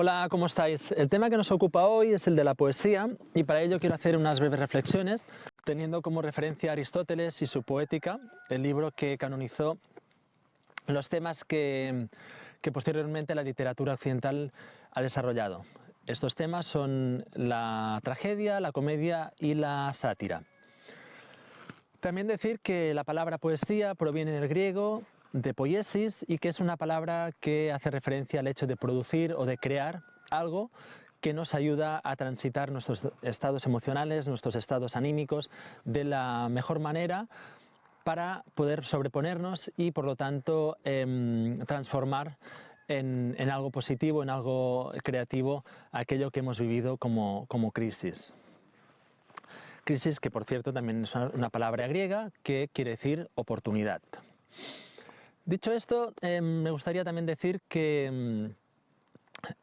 Hola, ¿cómo estáis? El tema que nos ocupa hoy es el de la poesía y para ello quiero hacer unas breves reflexiones teniendo como referencia a Aristóteles y su Poética, el libro que canonizó los temas que posteriormente la literatura occidental ha desarrollado. Estos temas son la tragedia, la comedia y la sátira. También decir que la palabra poesía proviene del griego de poiesis y que es una palabra que hace referencia al hecho de producir o de crear algo que nos ayuda a transitar nuestros estados emocionales, nuestros estados anímicos de la mejor manera para poder sobreponernos y por lo tanto transformar en algo positivo, en algo creativo aquello que hemos vivido como crisis. Crisis que por cierto también es una palabra griega que quiere decir oportunidad. Dicho esto, me gustaría también decir que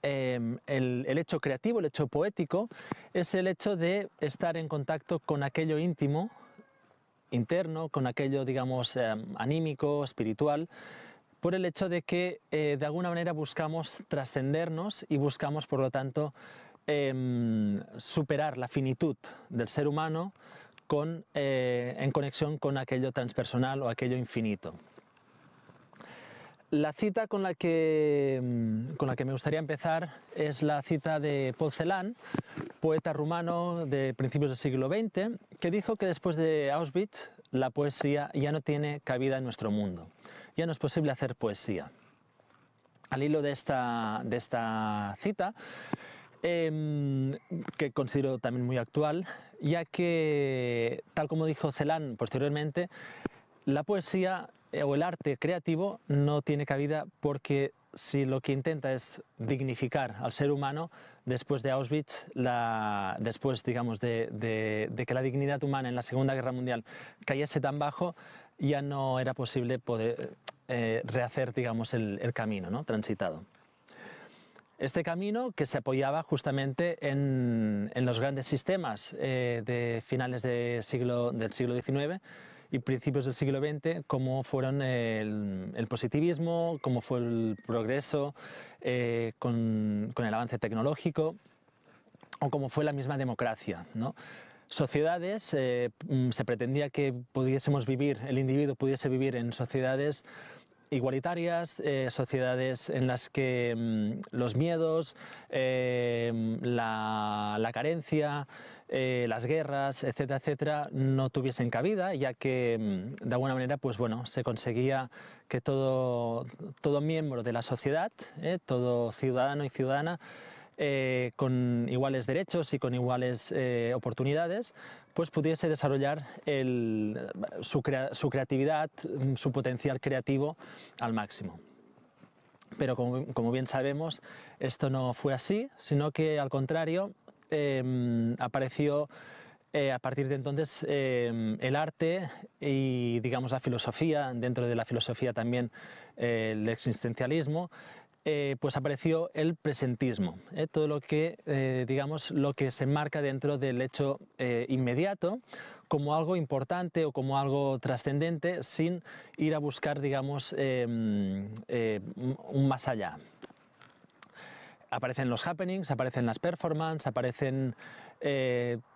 el hecho creativo, el hecho poético, es el hecho de estar en contacto con aquello íntimo, interno, con aquello, digamos, anímico, espiritual, por el hecho de que de alguna manera buscamos trascendernos y buscamos, por lo tanto, superar la finitud del ser humano en conexión con aquello transpersonal o aquello infinito. La cita con la que me gustaría empezar es la cita de Paul Celan, poeta rumano de principios del siglo XX, que dijo que después de Auschwitz la poesía ya no tiene cabida en nuestro mundo. Ya no es posible hacer poesía. Al hilo de esta cita, que considero también muy actual, ya que, tal como dijo Celan posteriormente, la poesía o el arte creativo no tiene cabida porque si lo que intenta es dignificar al ser humano, después de Auschwitz, después digamos de que la dignidad humana en la Segunda Guerra Mundial cayese tan bajo, ya no era posible poder rehacer digamos el camino, ¿no?, transitado. Este camino que se apoyaba justamente en los grandes sistemas de finales del siglo XIX y principios del siglo XX, como fueron el positivismo, como fue el progreso con el avance tecnológico o como fue la misma democracia, ¿no? Sociedades, se pretendía que pudiésemos vivir, el individuo pudiese vivir en sociedades igualitarias, sociedades en las que los miedos, la carencia, las guerras, etcétera, etcétera, no tuviesen cabida, ya que de alguna manera, pues bueno, se conseguía que todo miembro de la sociedad, todo ciudadano y ciudadana, con iguales derechos y con iguales oportunidades, pues pudiese desarrollar su creatividad, su potencial creativo al máximo. Pero como bien sabemos, esto no fue así, sino que al contrario, apareció a partir de entonces el arte y digamos la filosofía, dentro de la filosofía también el existencialismo, pues apareció el presentismo, todo lo que, digamos, lo que se enmarca dentro del hecho inmediato como algo importante o como algo trascendente sin ir a buscar, digamos, un más allá. Aparecen los happenings, aparecen las performances, aparecen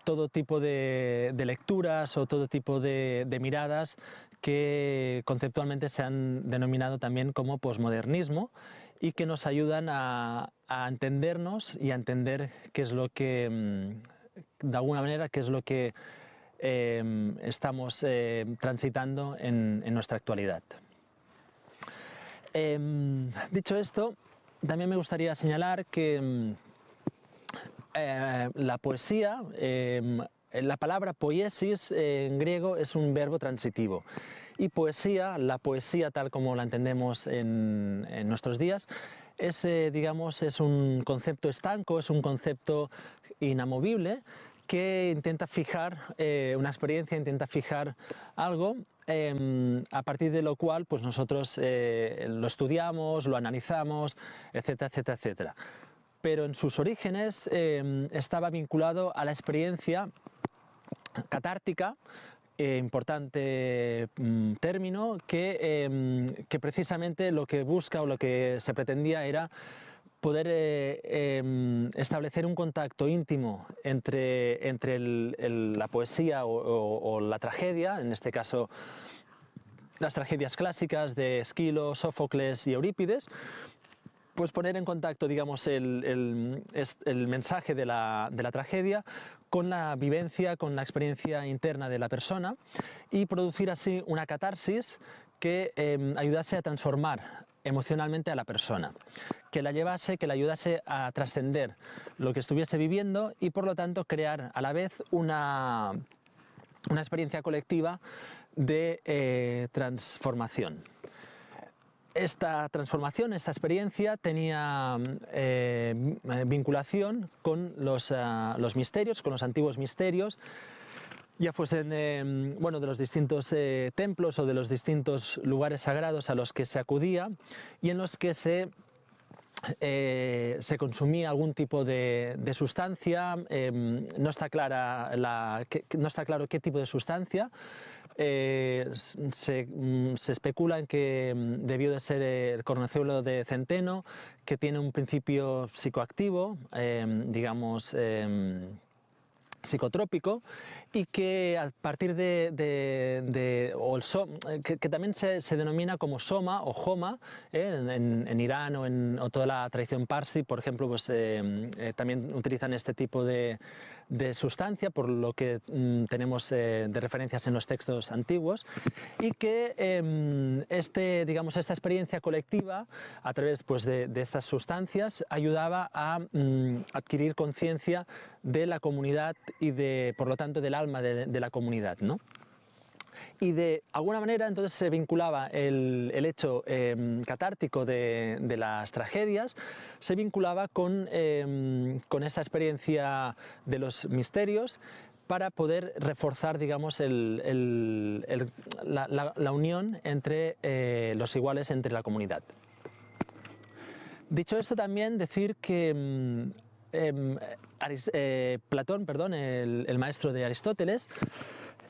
todo tipo de lecturas o todo tipo de miradas que conceptualmente se han denominado también como posmodernismo y que nos ayudan a entendernos y a entender qué es lo que, de alguna manera, qué es lo que estamos transitando en nuestra actualidad. Dicho esto, también me gustaría señalar que la poesía, la palabra poiesis en griego es un verbo transitivo y poesía, la poesía tal como la entendemos en nuestros días, es, digamos, es un concepto estanco, es un concepto inamovible que intenta fijar una experiencia, intenta fijar algo a partir de lo cual pues nosotros lo estudiamos, lo analizamos, etcétera, etcétera, etcétera. Pero en sus orígenes estaba vinculado a la experiencia catártica, importante término, que precisamente lo que busca o lo que se pretendía era poder establecer un contacto íntimo entre la poesía o la tragedia, en este caso las tragedias clásicas de Esquilo, Sófocles y Eurípides, pues poner en contacto, digamos, el mensaje de la tragedia con la vivencia, con la experiencia interna de la persona y producir así una catarsis que ayudase a transformar emocionalmente a la persona, que la llevase, que la ayudase a trascender lo que estuviese viviendo y por lo tanto crear a la vez una experiencia colectiva de transformación. Esta transformación, esta experiencia tenía vinculación con los misterios, con los antiguos misterios, ya fuesen bueno, de los distintos templos o de los distintos lugares sagrados a los que se acudía y en los que se consumía algún tipo de sustancia, no está claro qué tipo de sustancia. Se especula en que debió de ser el cornezuelo de centeno, que tiene un principio psicoactivo, digamos, psicotrópico, y que a partir que también se denomina como soma o joma, en Irán o toda la tradición parsi, por ejemplo, pues también utilizan este tipo de sustancia, por lo que tenemos de referencias en los textos antiguos, y que digamos, esta experiencia colectiva a través pues, de estas sustancias ayudaba a adquirir conciencia de la comunidad y por lo tanto del alma de la comunidad, ¿no? Y de alguna manera entonces se vinculaba el hecho catártico de las tragedias, se vinculaba con esta experiencia de los misterios para poder reforzar, digamos, la unión entre los iguales entre la comunidad. Dicho esto, también decir que Platón, perdón, el maestro de Aristóteles,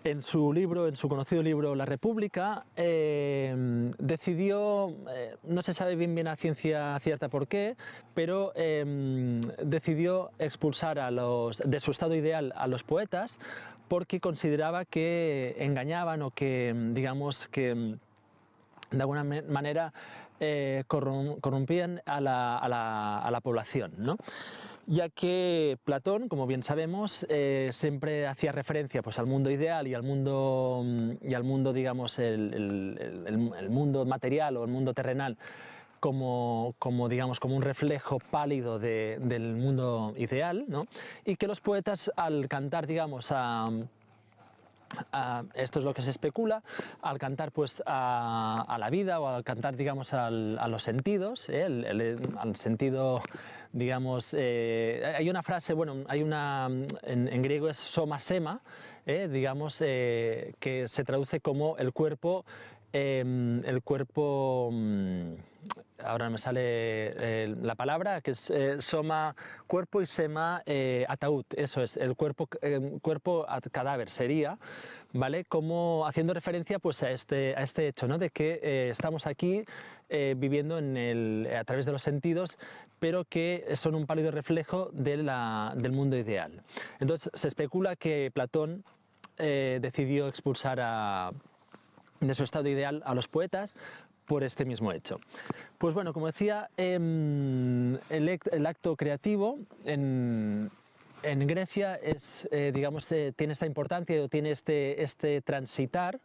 en su conocido libro La República, decidió, no se sabe bien a ciencia cierta por qué, pero decidió expulsar de su estado ideal a los poetas porque consideraba que engañaban o que, digamos, que de alguna manera corrompían a la población, ¿no? Ya que Platón, como bien sabemos, siempre hacía referencia pues, al mundo ideal y al mundo, digamos, el mundo material o el mundo terrenal como un reflejo pálido del mundo ideal, ¿no? Y que los poetas, al cantar, digamos, esto es lo que se especula, al cantar pues a la vida o al cantar, digamos, a los sentidos, al sentido, digamos, hay una frase, bueno, hay una, en griego es soma sema, digamos, que se traduce como el cuerpo, ahora no me sale la palabra, que es soma cuerpo y sema ataúd, eso es, el cuerpo cadáver sería, ¿vale? Como haciendo referencia pues a este hecho, ¿no? De que estamos aquí viviendo a través de los sentidos, pero que son un pálido reflejo del mundo ideal. Entonces se especula que Platón decidió expulsar de su estado ideal a los poetas por este mismo hecho. Pues bueno, como decía, el acto creativo en Grecia es, digamos, tiene esta importancia o tiene este transitar,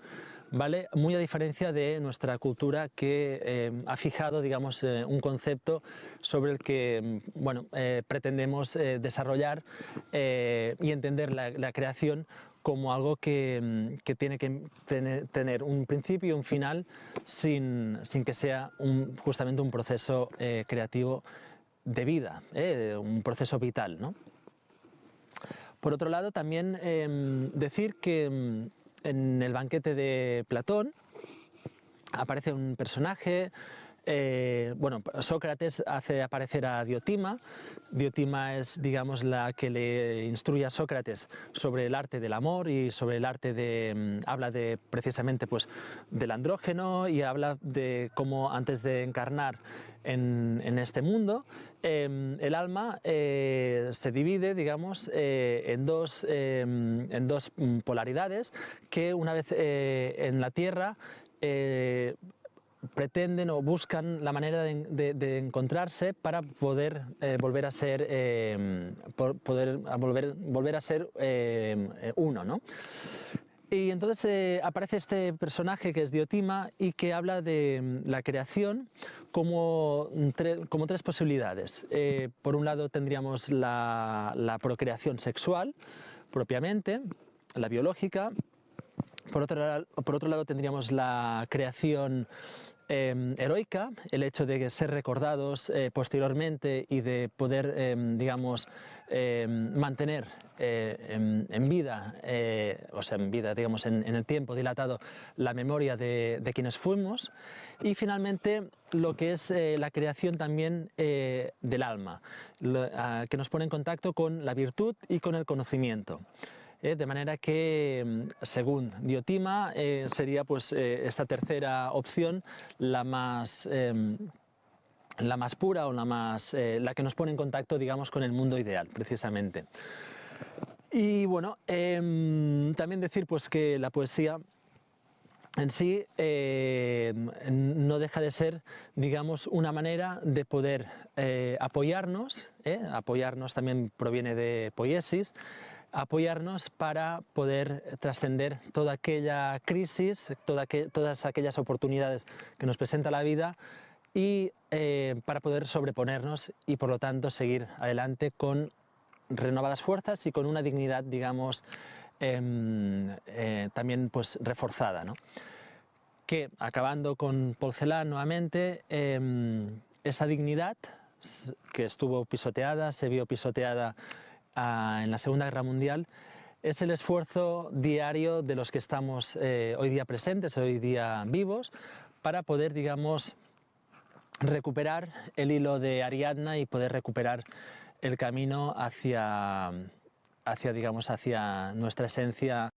¿vale? Muy a diferencia de nuestra cultura que ha fijado, digamos, un concepto sobre el que, bueno, pretendemos desarrollar y entender la creación como algo que tiene que tener un principio y un final sin que sea justamente un proceso creativo de vida, un proceso vital, ¿no? Por otro lado, también decir que en el banquete de Platón aparece un personaje bueno, Sócrates hace aparecer a Diotima. Diotima es, digamos, la que le instruye a Sócrates sobre el arte del amor y sobre el arte de, habla de precisamente pues del andrógeno y habla de cómo antes de encarnar en este mundo, el alma se divide, digamos, en dos polaridades que una vez en la Tierra pretenden o buscan la manera de encontrarse para poder volver a ser volver a ser uno, ¿no? Y entonces aparece este personaje que es Diotima y que habla de la creación como tres posibilidades. Por un lado tendríamos la procreación sexual propiamente, la biológica. Por otro lado tendríamos la creación heroica, el hecho de ser recordados posteriormente y de poder, digamos, mantener en vida, o sea, en vida, digamos, en el tiempo dilatado, la memoria de quienes fuimos. Y finalmente lo que es la creación también del alma, que nos pone en contacto con la virtud y con el conocimiento. De manera que, según Diotima, sería pues esta tercera opción la más pura o la que nos pone en contacto, digamos, con el mundo ideal, precisamente. Y bueno, también decir pues que la poesía en sí no deja de ser, digamos, una manera de poder apoyarnos. Apoyarnos también proviene de poiesis. Apoyarnos para poder trascender toda aquella crisis, todas aquellas oportunidades que nos presenta la vida y para poder sobreponernos y por lo tanto seguir adelante con renovadas fuerzas y con una dignidad, digamos, también pues reforzada, ¿no? Que, acabando con Paul Celan nuevamente, esa dignidad que estuvo pisoteada, se vio pisoteada en la Segunda Guerra Mundial, es el esfuerzo diario de los que estamos hoy día presentes, hoy día vivos, para poder, digamos, recuperar el hilo de Ariadna y poder recuperar el camino hacia digamos, hacia nuestra esencia